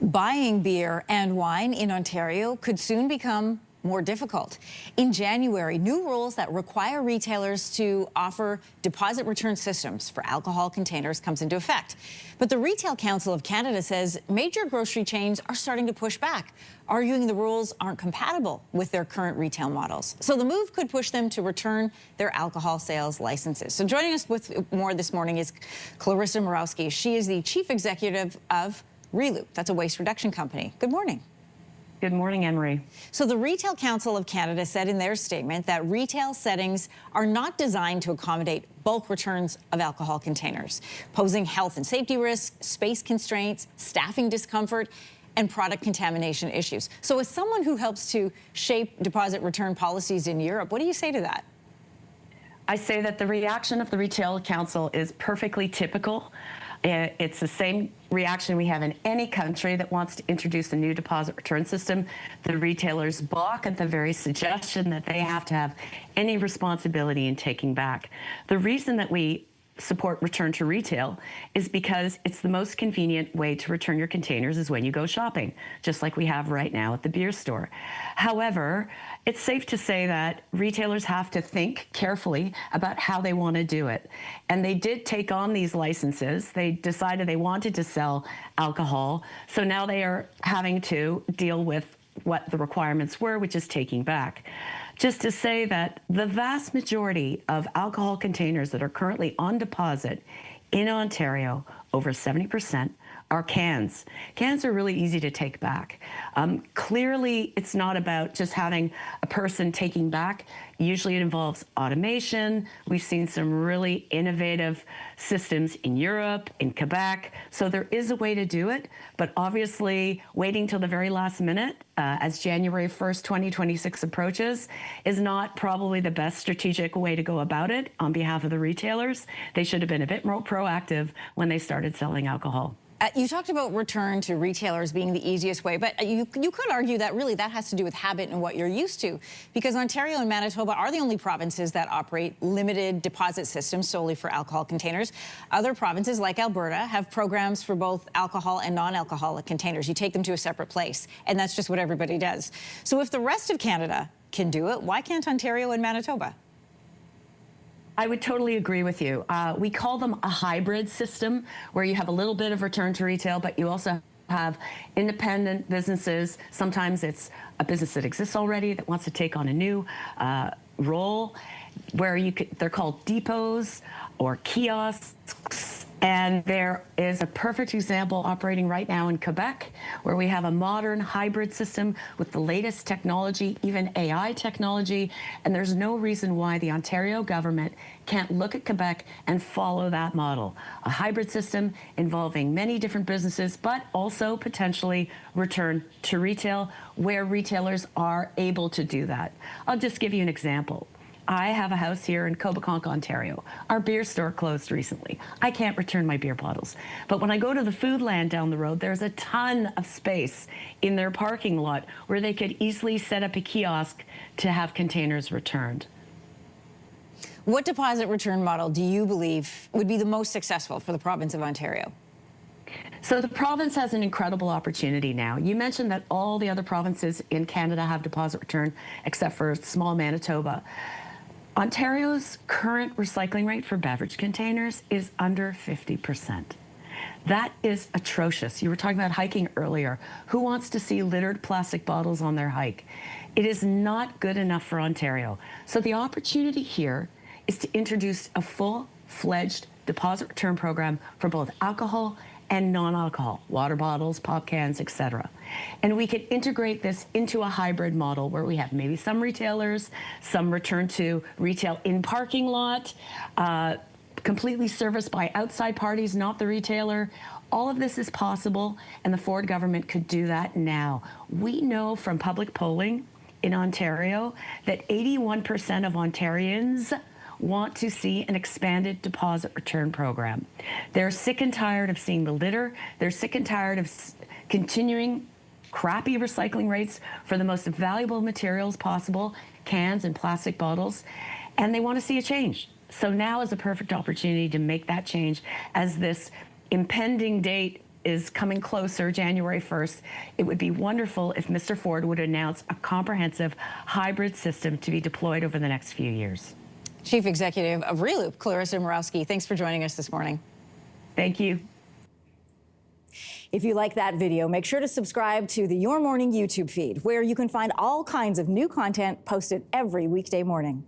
Buying beer and wine in Ontario could soon become more difficult. In January, new rules that require retailers to offer deposit return systems for alcohol containers comes into effect. But the Retail Council of Canada says major grocery chains are starting to push back, arguing the rules aren't compatible with their current retail models. So the move could push them to return their alcohol sales licenses. So joining us with more this morning is Clarissa Morawski. She is the Chief Executive of Reloop. That's a waste reduction company. Good morning. Good morning, Anne-Marie. So the Retail Council of Canada said in their statement that retail settings are not designed to accommodate bulk returns of alcohol containers, posing health and safety risks, space constraints, staffing discomfort, and product contamination issues. So as someone who helps to shape deposit return policies in Europe, what do you say to that? I say that the reaction of the Retail Council is perfectly typical. It's the same reaction we have in any country that wants to introduce a new deposit return system. The retailers balk at the very suggestion that they have to have any responsibility in taking back. The reason that we support return to retail is because it's the most convenient way to return your containers is when you go shopping, just like we have right now at the beer store. However, it's safe to say that retailers have to think carefully about how they want to do it. And they did take on these licenses. They decided they wanted to sell alcohol. So now they are having to deal with what the requirements were, which is taking back. Just to say that the vast majority of alcohol containers that are currently on deposit in Ontario, over 70%, are cans. Cans are really easy to take back. Clearly, it's not about just having a person taking back. Usually it involves automation. We've seen some really innovative systems in Europe, in Quebec. So there is a way to do it, but obviously waiting till the very last minute as January 1st, 2026 approaches is not probably the best strategic way to go about it on behalf of the retailers. They should have been a bit more proactive when they started selling alcohol. You talked about return to retailers being the easiest way, but you could argue that really that has to do with habit and what you're used to, because Ontario and Manitoba are the only provinces that operate limited deposit systems solely for alcohol containers. Other provinces, like Alberta, have programs for both alcohol and non-alcoholic containers. You take them to a separate place, and that's just what everybody does. So if the rest of Canada can do it, why can't Ontario and Manitoba? I would totally agree with you. We call them a hybrid system where you have a little bit of return to retail, but you also have independent businesses. Sometimes it's a business that exists already that wants to take on a new role where they're called depots or kiosks. And there is a perfect example operating right now in Quebec, where we have a modern hybrid system with the latest technology, even AI technology. And there's no reason why the Ontario government can't look at Quebec and follow that model. A hybrid system involving many different businesses, but also potentially return to retail where retailers are able to do that. I'll just give you an example. I have a house here in Cobeconk, Ontario. Our beer store closed recently. I can't return my beer bottles. But when I go to the Foodland down the road, there's a ton of space in their parking lot where they could easily set up a kiosk to have containers returned. What deposit return model do you believe would be the most successful for the province of Ontario? So the province has an incredible opportunity now. You mentioned that all the other provinces in Canada have deposit return except for small Manitoba. Ontario's current recycling rate for beverage containers is under 50%. That is atrocious. You were talking about hiking earlier. Who wants to see littered plastic bottles on their hike? It is not good enough for Ontario. So the opportunity here is to introduce a full-fledged deposit return program for both alcohol and non-alcohol, water bottles, pop cans, etc. And we could integrate this into a hybrid model where we have maybe some retailers, some return to retail in parking lot, completely serviced by outside parties, not the retailer. All of this is possible, and the Ford government could do that now. We know from public polling in Ontario that 81% of Ontarians want to see an expanded deposit return program. They're sick and tired of seeing the litter. They're sick and tired of continuing crappy recycling rates for the most valuable materials possible, cans and plastic bottles, and they want to see a change. So now is a perfect opportunity to make that change as this impending date is coming closer, January 1st, it would be wonderful if Mr. Ford would announce a comprehensive hybrid system to be deployed over the next few years. Chief Executive of Reloop, Clarissa Morawski, thanks for joining us this morning. Thank you. If you like that video, make sure to subscribe to the Your Morning YouTube feed, where you can find all kinds of new content posted every weekday morning.